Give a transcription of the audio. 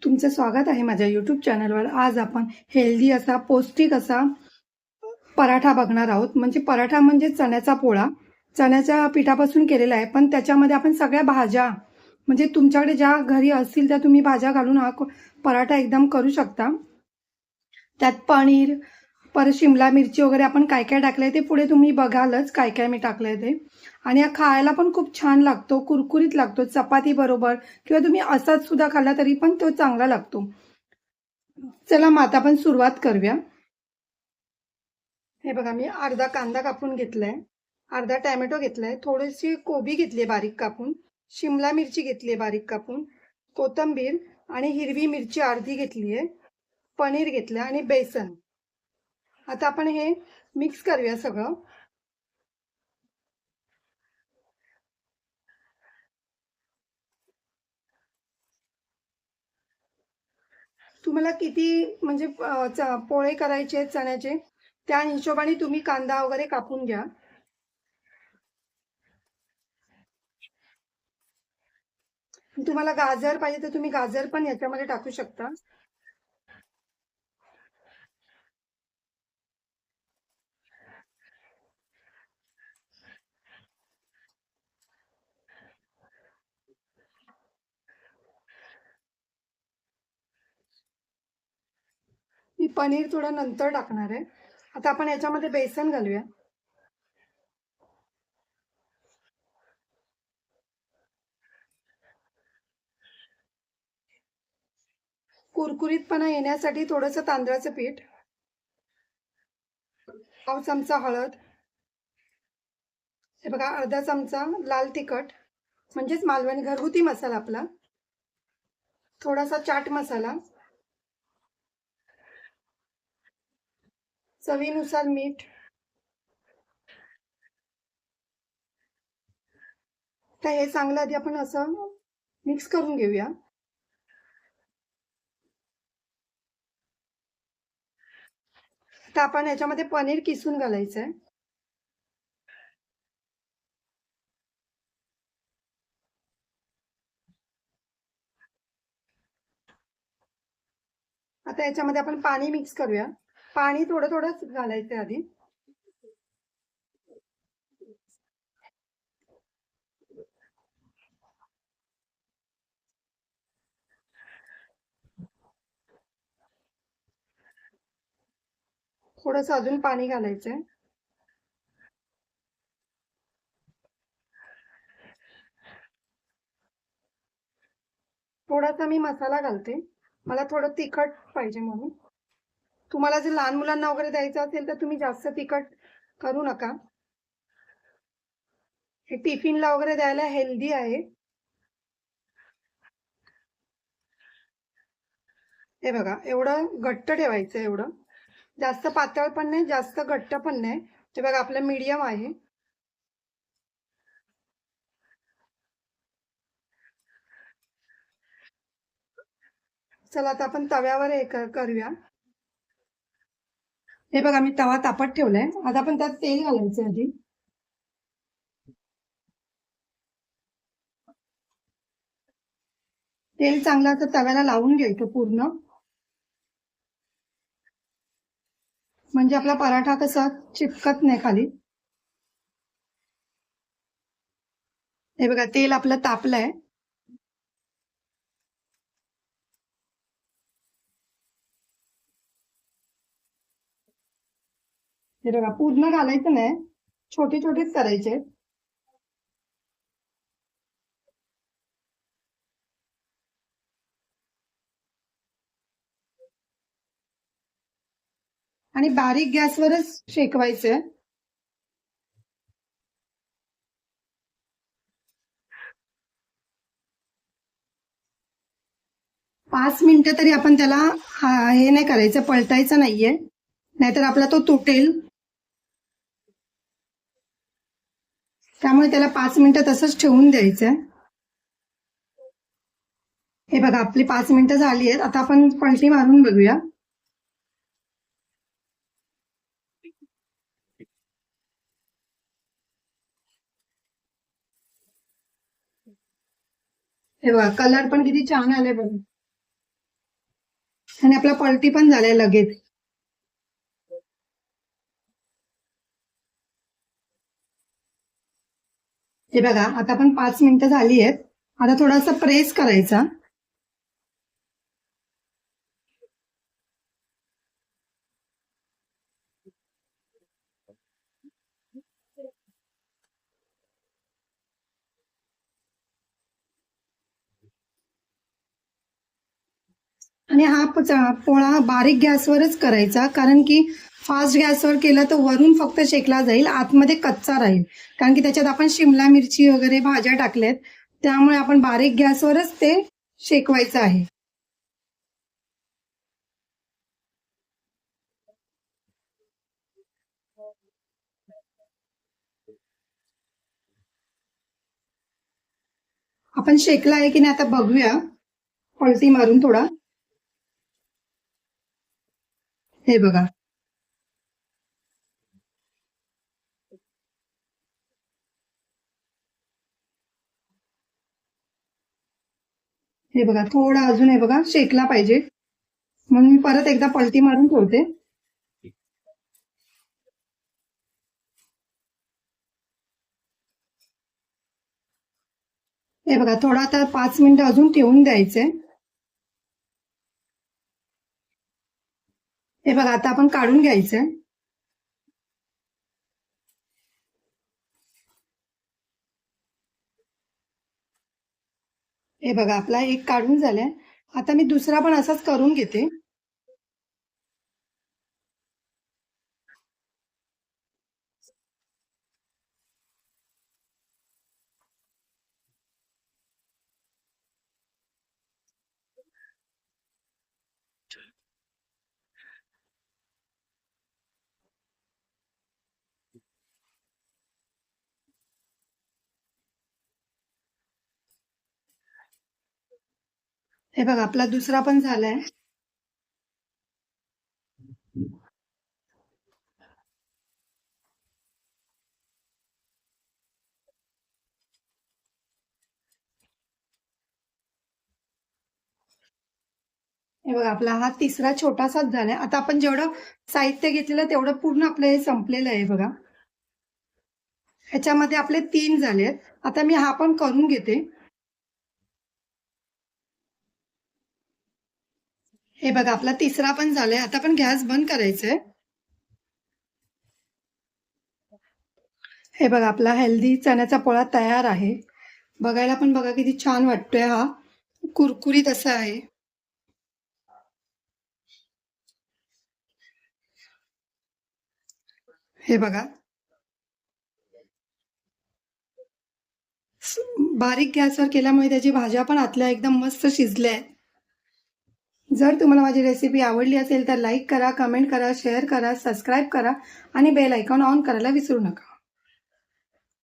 तुमचं स्वागत आहे माझ्या यूट्यूब चॅनलवर. आज आपण हेल्दी असा पौष्टिक असा पराठा बघणार आहोत. म्हणजे पराठा म्हणजे चण्याचा पोळा, चण्याच्या पिठापासून केलेला आहे, पण त्याच्यामध्ये आपण सगळ्या भाज्या म्हणजे तुमच्याकडे ज्या घरी असतील त्या तुम्ही भाज्या घालून हा पराठा एकदम करू शकता. त्यात पनीर, परत शिमला मिरची वगैरे आपण काय काय टाकलंय ते पुढे तुम्ही बघालच काय काय मी टाकलंय ते. आणि हा खायला पण खूप छान लागतो, कुरकुरीत लागतो चपाती बरोबर, किंवा तुम्ही असाच सुद्धा खाल्ला तरी पण तो चांगला लागतो. चला मग आता आपण सुरुवात करूया. हे बघा, मी अर्धा कांदा कापून घेतलाय, अर्धा टॅमॅटो घेतलाय, थोडीशी कोबी घेतली बारीक कापून, शिमला मिरची घेतली बारीक कापून, कोथिंबीर आणि हिरवी मिरची अर्धी घेतली आहे, पनीर घेतलं आणि बेसन. आता आपण हे मिक्स करूया सगळं. तुम्हाला किती म्हणजे पोळे करायचे आहेत चण्याचे, त्या हिशोबाने तुम्ही कांदा वगैरे कापून घ्या. तुम्हाला गाजर पाहिजे तर तुम्ही गाजर पण याच्यामध्ये टाकू शकता. मी पनीर थोडं नंतर टाकणार आहे. आता आपण याच्यामध्ये बेसन घालूया. कुरकुरीतपणा येण्यासाठी थोडंसं तांदळाचं पीठ, पाव चमचा हळद, हे बघा अर्धा चमचा लाल तिखट म्हणजेच मालवणी घरगुती मसाला आपला, थोडासा चाट मसाला, चवीनुसार मीठ. तर हे चांगलं आधी आपण असं मिक्स करून घेऊया. आता आपण याच्यामध्ये पनीर किसून घालायचं आहे. आता याच्यामध्ये आपण पाणी मिक्स करूया. पाणी थोडं थोडंच घालायचं आधी. थोडंसं अजून पाणी घालायचंय. थोडासा मी मसाला घालते, मला थोडं तिखट पाहिजे म्हणून. तुम्हाला जर लहान मुलांना वगैरे द्यायचं असेल तर तुम्ही जास्त तिखट करू नका. हे टिफिनला वगैरे द्यायला हेल्दी आहे. हे बघा, एवढं घट्ट ठेवायचं, एवढं जास्त पातळ पण नाही जास्त घट्ट पण नाही. ते बघा आपलं मीडियम आहे. चला आता आपण तव्यावर हे करूया. हे बघा, मी तवा तापत ठेवलाय. आता आपण त्यात तेल घालायचं आधी. तेल चांगलं असं तव्याला लावून घ्यायचं पूर्ण, म्हणजे आपला पराठा कसा चिपकत नाही खाली. हे बघा, तेल आपलं तापलंय. हे बघा, पूर्ण घालायचं नाही, छोटे छोटेच करायचे. आणि बारीक गॅसवरच शेकवायचे. 5 मिनिटं तरी आपण त्याला हे नाही करायचं, पलटायचं नाहीये, नाहीतर आपला तो तुटेल. त्यामुळे त्याला 5 मिनिटं तसंच ठेवून द्यायचंय. हे बघा, आपली 5 मिनिटं झाली आहेत. आता आपण पलटी मारून बघूया. हे बघा, कलर पण किती छान आले बघा. आणि आपला पलटी पण झालाय लगेच. हे बघा आता आपण 5 मिनिटं झाली आहेत. आता थोडासा प्रेस करायचा. आणि हा पोळा बारीक गॅसवरच करायचा, कारण की फास्ट गॅसवर केला तर वरून फक्त शेकला जाईल, आतमध्ये कच्चा राहील. कारण की त्याच्यात आपण शिमला मिरची वगैरे भाज्या टाकल्यात, त्यामुळे आपण बारीक गॅसवरच ते शेकवायचं आहे. आपण शेकला आहे की नाही आता बघूया, पलटी मारून थोडा. हे बघा, हे बघा थोडा अजून हे बघा शेकला पाहिजे, म्हणून मी परत एकदा पलटी मारून ठेवते. हे बघा थोडा आता 5 मिनिटं अजून ठेवून द्यायचे. हे बघा आता आपण काढून घ्यायचंय. हे बघा आपला एक काढून झालाय. आता मी दुसरा पण असाच करून घेते. हे बघा आपला दुसरा पण झालाय. हे बघा आपला हा तिसरा छोटासाच झालाय. आता आपण जेवढं साहित्य घेतलेलं तेवढं पूर्ण आपलं हे संपलेलं आहे बघा. ह्याच्यामध्ये आपले 3 झालेत. आता मी हा पण करून घेते. हे बघा आपला तिसरा पण झालाय. आता आपण गॅस बंद करायचंय. हे बघा आपला हेल्दी चण्याचा पोळा तयार आहे. बघायला पण बघा किती छान वाटतोय हा, कुरकुरीत असा आहे. हे बघा बारीक गॅसवर केल्यामुळे त्याची भाज्या पण आतल्या एकदम मस्त शिजल्या आहेत. जर तुम्हाला माझी रेसिपी आवडली असेल तर लाईक करा, कमेंट करा, शेअर करा, सबस्क्राईब करा आणि बेल आयकॉन ऑन करायला विसरू नका.